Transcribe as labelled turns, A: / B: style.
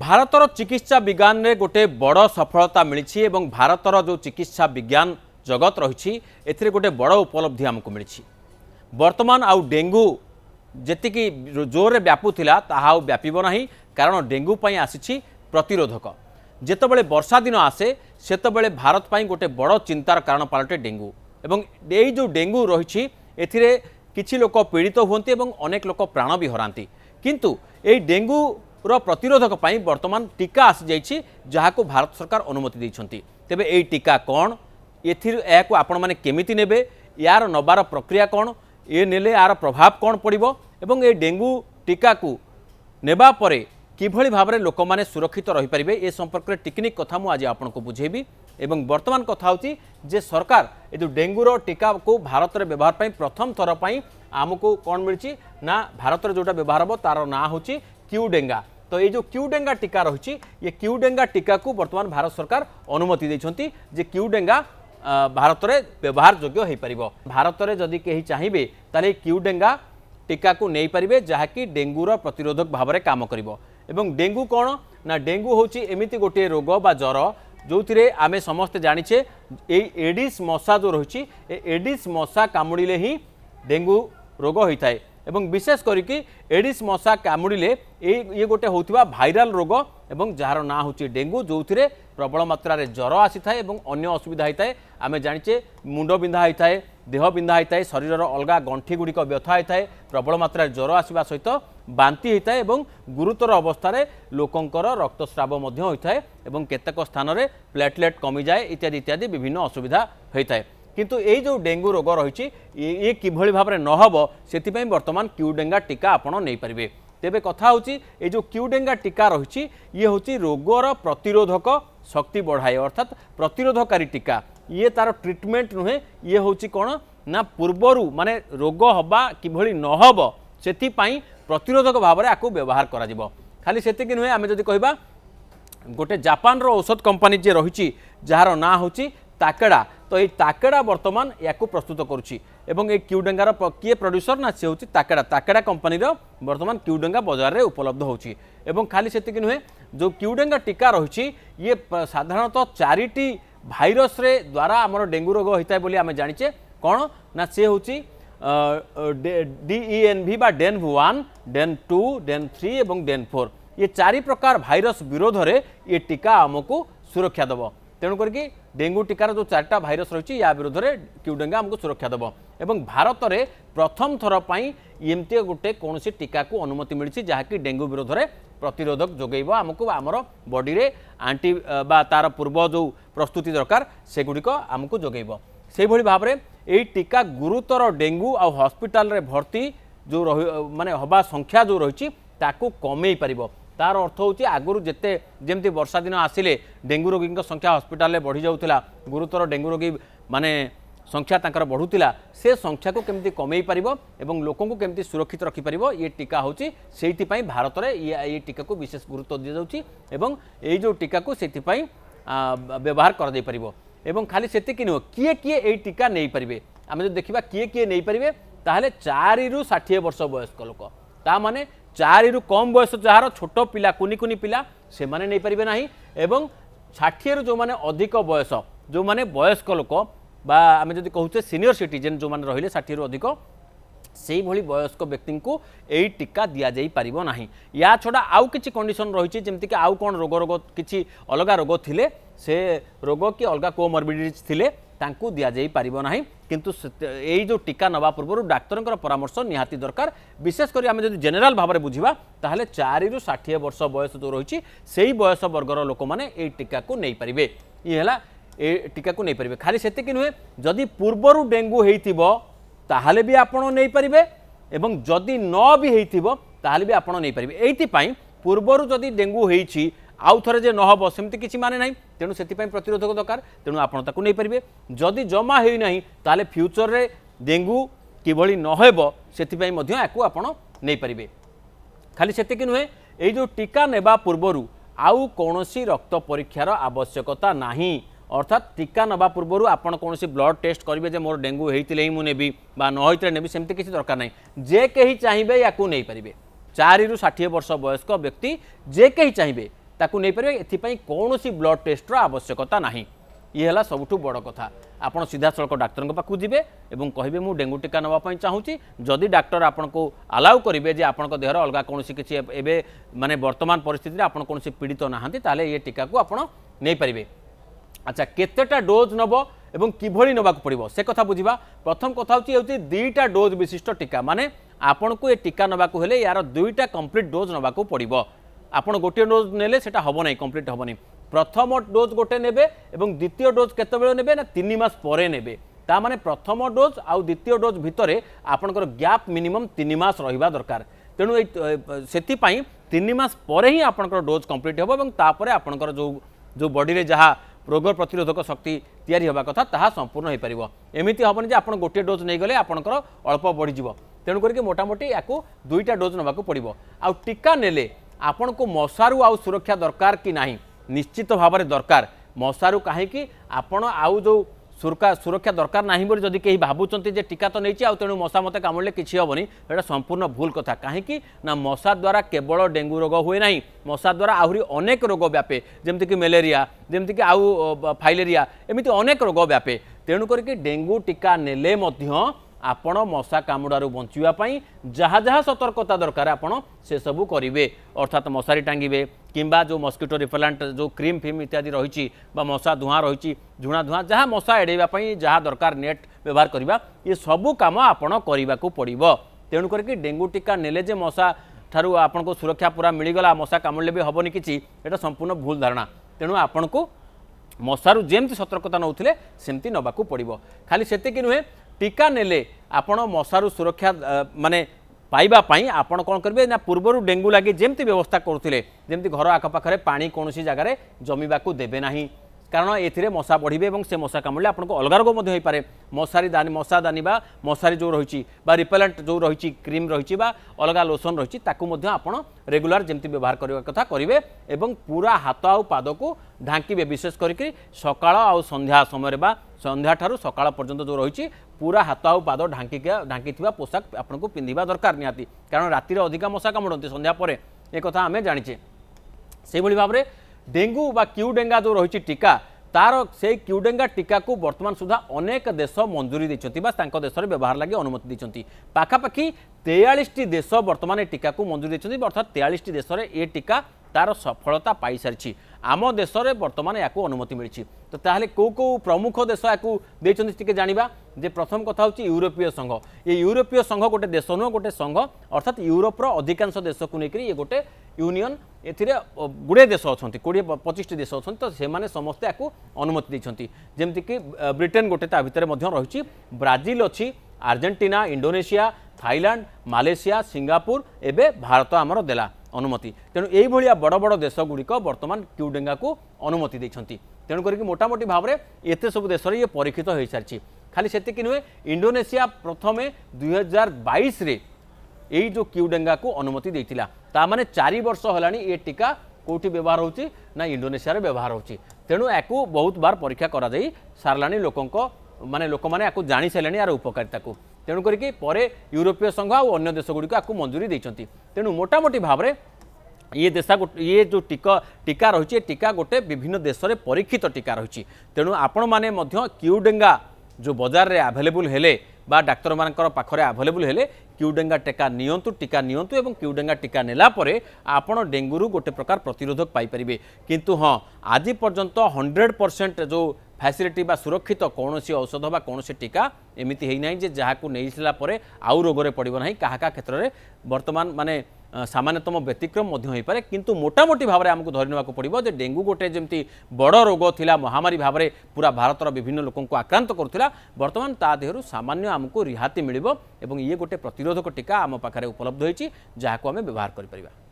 A: भारतर चिकित्सा विज्ञान में गोटे बड़ सफलता मिली और भारतर जो चिकित्सा विज्ञान जगत रही ए गोटे बड़ उपलब्धि आमको मिली। वर्तमान आउ डेंगू जी जोर व्यापुला ताहा व्यापीब ना कारण डेंगू आसी प्रतिरोधक। जितेबाला वर्षा दिन आसे सेतबेले भारत पर गोटे बड़ चिंतार कारण पलटे डेंगू एवं ये जो डेंगू रही ए किछि लोक पीड़ित होती अनेक लोक प्राण भी हराती किंतु ये डेंगू प्रतिरोधक पाई वर्तमान टीका आसी जाइछि जहाको भारत सरकार अनुमति देइछन्ति। तेबे एई टीका कौन या आपण माने केमिति नेबे यार नबार प्रक्रिया कौन ये नेले यार प्रभाव कौन पड़िबो एवं ए डेंगू टीका को नेबा परे किभଳି भाबरे लोक माने सुरक्षित रहि परिबे ए संपर्क रे टेक्निक कथा मु आज आपनको बुझेबी। एवं वर्तमान कथा होची जे सरकार ए जो डेंगूर टीका को भारत रे व्यवहार पई प्रथम थर पई आमको कौन मिलची ना भारत रे जोटा व्यवहार हो तार ना होची क्यूडेंगा। तो ये जो क्यूडेंगा टीका रही ये क्यूडेंगा टीका को वर्तमान भारत सरकार अनुमति देइछन्ति जे क्यूडेंगा भारत रे व्यवहार योग्य हो पार। भारत रे जदि केही चाहिए ताले क्यूडेंगा टीका को नहीं पारे जहाँकि डेंगूर प्रतिरोधक भाव में काम करिवो। एवं डेंगू कौन ना डेंगू होची एमिति गोटे रोग बा ज्वर जो आमे समस्ते जानिछे एडिस मशा जो रही एडिस मशा कामुड़िले ही डेंगू रोग होता है। एवं विशेष करके एडिस मशा कामुड़िले ये गोटे होतिबा भाइराल रोग एवं जार ना होची डेंगू जो प्रबल मात्रा रे ज्वर आसी थाए एवं अन्य असुविधा होता है। आमे जानिचे मुंड बिंधा होता है देह बिंधा होता है शरीर अलगा गंठी गुड़िक व्यथा होता है प्रबल मात्रा रे ज्वर आसवा सहित बांती होता है एवं गुरुतर अवस्था लोकंकर रक्तस्राव मध्य होता है एवं केतेक स्थान में प्लेटलेट कमी जाए इत्यादि इत्यादि विभिन्न असुविधा होता है। किंतु ये जो डेंगू रोग रही ये किभଳି भाव न हबो सेतिपई वर्तमान क्यूडेंगा टीका आपण नहीं पारिबे। तेबे कथा होची ये जो क्यूडेंगा टीका रही ये होची रोगर प्रतिरोधक शक्ति बढ़ाए अर्थात प्रतिरोधकारी टीका ये तार ट्रीटमेंट नुहे ये होची कौन ना पूर्वरु माने रोग हबा किभଳି न हबो सेतिपई प्रतिरोधक भाव में आपको व्यवहार करा जिवो। खाली सेतिक नुहे आमे जदि कहबा गोटे जापान रो औषध कंपनी जे रही जार ना होची ताकेडा तो ये ताकेडा वर्तमान या प्रस्तुत करुच्ची एवं ये क्यूडेंगार किए प्रोड्यूसर ना सी हूँ ताकेडा ताकेडा कंपनी वर्तमान क्यूडेंगा बाजार में उपलब्ध होची। एवं खाली सेतिक नुहे जो क्यूडेंगा टीका रही ये साधारणतः 4टी भाइरस रे द्वारा आमर डेंगू रोग होता है बोली आमे जानिचे कौन ना से हूँ DENV बा डेन्व 1 डेन 2 डेन 3 एवं डेन 4 ये 4 प्रकार भाइरस विरोध रे ये टीका आमको सुरक्षा दब। तेणु करके डेंगू टीकार जो 4टा भाइरस रही या विरोध में क्यूडेंगा आमको सुरक्षा दब। एवं भारत में प्रथम थर पर एमती गोटे कौन टीका को अनुमति मिली जहाँकि डेंगू विरोध में प्रतिरोधक जोगेब आमको आमर बॉडी रे आंटी बा तार पूर्व जो प्रस्तुति दरकार सेगुड़िक आमको जोगेब। से भली भाव में यही टीका गुरुतर डेंगू आ हॉस्पिटल रे भर्ती जो माने हवा संख्या जो रही ताकू कमे पारिबो। तार अर्थ होची आगुरु जेते जेमती वर्षा दिन आसिले डेंगू रोगी संख्या हॉस्पिटल में बढ़ी जाउथिला गुरुतर डेंगू रोगी माने संख्या तांकर बढ़ुतिला से संख्या को केमती कमे पारिबो एवं लोकों को केमती सुरक्षित रखि पारिबो ये टीका होची सेति पई भारत रे ये टीका को विशेष गुरुत्व दिया जाउची एवं ए जो टीका को सेति पई व्यवहार कर दे पारिबो। एवं खाली सेति कि न किए किए ए टीका नहीं पारिबे आमे जो देखिबा किए किए नहीं पारिबे ताहले 4 रु 60 वर्ष वयस्क लोक ता माने 4 रु कम बयस जार छोट पिला कुनी कुनी पिला से माने नहीं पारिबे नाही एवं 60 रु जो माने अधिक बयस जो माने वयस्क लोक बा आमे जदि कहूचे सीनियर सिटीजन जो माने रहिले 60 रु अधिक से भली वयस्क व्यक्ति को यही टीका दि जाई पारिबो नाही। या छड़ा आउ किछि कंडीशन रही जेमति कि आउ कोन रोग रोग किछि अलगा रोग थिले से रोग कि अलगा कोमॉर्बिडिटीज थिले तांकू दि जाई पारिबो नाही। किंतु यही जो टीका नवा पूर्व डाक्तर परामर्श निहाती दरकार विशेष करी आमे जदि जनरल भाव में बुझिबा ताहले 4 रु 60 वर्ष बयस जो रही सेही बयस वर्गर लोक माने एही टीका को नहीं पारिबे ये हला ए टीका को नहीं पारिबे। खाली सेति कि नुहे जदि पूर्वरु डेंगू हेइतिबो ताहले भी आपण नहीं पारिबे एवं जदि न भी हेइतिबो ताहले भी आपण नहीं पारिबे। एइति पई पूर्वरु जदि डेंगू हेइछि आउ थरे जे न हबो सेमति किछि माने नाही तेणु सेति पई प्रतिरोधक दरकार तेणु आपण ताकू नहीं पारिबे। जदि जमा हेइ नाही ताहले फ्यूचर रे डेंगू किभଳି न हेबो सेति पई मध्य याकू आपण नहीं पारिबे। खाली सेति कि नुहे एइ जो टीका नेबा पूर्वरु आउ कोनोसी रक्त परीक्षार आवश्यकता नाही अर्थात टीका नवा पूर्व आपड़ कौन ब्लड टेस्ट करेंगे जे मोर डेंगू होते ही मुझे नेबी न होते नेबी सेमती किसी दरकार नहीं जे कहीं चाहिए या नहीं पारे 4 रु 60 वर्ष वयस्क व्यक्ति जे कहीं चाहिए ताकू नहीं पारे एथिपाई कौनसी ब्लड टेस्टर आवश्यकता नहीं। ये है सबुठ बड़ कथा। आपड़ सीधा सड़क डाक्तर पाखु जी और कहे मुझे डेंगू टीका नापी चाहूँगी जदि डाक्तर आपन को अलाउ करेंगे जे आपण देहर अलग कौन किसी एवं माने वर्तमान परिस्थिति आप कौन पीड़ित नहांती ताले ये टीका को आपड़ नहीं पारे। अच्छा केतेटा डोज नब एवं किभली नबाक पड़िबो से कथा बुझिबा। प्रथम कथा होची दुईटा डोज विशिष्ट टीका माने आपन को ये टीका नबाक हेले यार दुईटा कंप्लीट डोज नबाक पड़िबो। आपन गोटे डोज नेले सेटा हबो नै कंप्लीट हबो नै। प्रथम डोज गोटे नेबे एवं द्वितीय डोज केतेबेले नेबे ना 3 मास परे नेबे। ता माने प्रथम डोज आउ द्वितीय डोज भितरे आपनकर गैप मिनिमम 3 मास रहिबा दरकार। तेणु सेति पई 3 मास परे ही आपनकर डोज कंप्लीट हबो एवं तापरे आपनकर जो बॉडी रे जहा रोग प्रतिरोधक शक्ति तैयारी होगा कथा ताहा संपूर्ण हो पार। एमती हेनी जे आप गोटे डोज नहीं गले आपंकर अल्प बढ़ीज। तेणु करके मोटामोटी या दुईटा डोज नाक पड़ो। आउ टीका नेले आपण को मशारू आउ सुरक्षा दरकार कि नहीं निश्चित भाव में दरकार। मशारू कहीं आपण आउ जो सुरक्षा दरकार नहीं बोली जदि कहीं भावुंट जे टीका तो नहीं आउ तेणु मशा मत कामुड़े किसी हेनी एटा संपूर्ण भूल कथा। कहीं ना मशा द्वारा केवल डेंगू रोग हुए ना मशा द्वारा आहरी अनेक रोग व्यापे जमतीक मलेरिया जमतीक आउ फाइलेरिया एमती अनेक रोग व्यापे। तेणु करके डेंगू टीका नेले मध्य आपण मशा कामुड़ारू बचापी जहाँ जहाँ सतर्कता दरकार आपण से सबू करेंगे अर्थात मशारी टांगे किंबा जो मस्किटो रिपेलेंट जो क्रीम फिम इत्यादि रही मशा धुआं रही झुणा धुआं जहाँ मशा एड़ाई जहाँ दरकार नेट व्यवहार करवा ये सबू कम आपण करने को पड़ो। तेणु करके डेंगू टीका नेले जे मशा ठारू आपण को सुरक्षा पूरा मिलगला मशा कामुड़े भी हेनी किसी एटा संपूर्ण भूल धारणा। तेणु आपण को मशारू जेमती सतर्कता नौथिले सेमती नबाकू पड़ो। खाली सेतिक नुहे टीका नेले आपण मशारू सुरक्षा माने पाइबा पाई आपण कौन करेंगे ना पूर्वर डेंगू लगी जमती व्यवस्था करुले जमती घर आखपाखे पानी कौन जगार जमीवाकू देवे नहीं कारण ए मशा बढ़े और से मशा कामुड़े आपको अलग रोग हो पारे। मशारी दानी मशा दानी बा मशारी जो रही रिपेलेंट जो रही क्रीम रही अलग लोशन रही आप रेगुलर जमती व्यवहार करने कथा करेंगे और पूरा हाथ आउ पाद को ढांके विशेष करके सकाळ आ संध्या समय संध्या ठारू सकाळ पर्यंत जो रही पूरा हाथ आउ पाद ढांकी पोशाक आपको पिंधा दरकार निहाती कारण राति अधिका मशा कामुड़ती संध्या पर एक कथा आम जाचे। से भाव में डेंगू बा क्यूडेंगा जो रही टीका तार से क्यूडेंगा टीका को वर्तमान सुधा अनेक देश मंजूरी देते देश में व्यवहार लगे अनुमति देती। पाखापाखि 43 देश वर्तमान टीका को मंजूरी देते अर्थात 43 देश में ये टीका तार सफलता पाई सारी आम देश में वर्तमान या अनुमति मिली। तो ताहले को प्रमुख देश या जाना जे प्रथम कथा हूँ यूरोपीय संघ। ये यूरोपीय संघ गोटे देश नुह गोटे संघ अर्थात यूरोपर अधिकांश देश को लेकर ये गोटे यूनियन ए गुड़े देश अच्छा 20-25 देश अच्छा तो से समस्ते या अनुमति देती जमतीक ब्रिटेन गोटे भितर रही ब्राजिल अच्छी Argentina Indonesia Thailand Malaysia Singapore एवं भारत आमर देला अनुमति। तेणु यही बड़ बड़ देश गुड़िक बर्तमान क्यूडेंगा को अनुमति देती। तेणु करके मोटामोटी भाव में एत सब देश ये परीक्षित हो सारी। खाली सेतिक नुहे इंडोनेशिया प्रथमे 2022 रे यही जो क्यूडेंगा को अनुमति देता ता माने 4 वर्ष होलानी ये टीका कोठी व्यवहार होची ना इंडोनेशिया रे व्यवहार होची। तेणु या बहुत बार परीक्षा करा जाई सारलानी लोकों माने लोक मैंने या जानी सारे यार उपकारिता को। तेणु करके परे यूरोपीय संघ और अन्य देश गुड़िक या मंजूरी देती। तेणु मोटामोटी भाव में ये देश ये जो टीका रही टीका गोटे विभिन्न देश में परीक्षित टीका रही। तेणु आपण मैंने क्यूडेंगा जो बजार में आभेलेबुल हेले बा डाक्तर मानकर पाखरे आभेलेबुल हेले क्यूडेंगा टीका नियंतु एवं क्यूडेंगा टीका नेला परे आपण डेंगू गोटे प्रकार प्रतिरोधक पाई परिबे। किंतु हाँ आज पर्यंत 100% जो फैसिलिटी बा सुरक्षित कौन औषध बा कौन टीका एमती है ना जहाँ को नहीं सारापर आउ रोग पड़ो ना क्या क्षेत्र में वर्तमान माने सामान्यतम व्यतिक्रम हो पारे। किंतु मोटामोटी भाव में आमको धरने को पड़ो जे डेंगू गोटे जमती बड़ रोग थिला महामारी भाव में पूरा भारतर विभिन्न लोक को आक्रांत करुला वर्तमान ता देहरु सामान्य आमको रिहाती मिलिबो एवं ये गोटे प्रतिरोधक टीका आम पाखरे उपलब्ध होईची जहाँ को आम व्यवहार करि परिबा।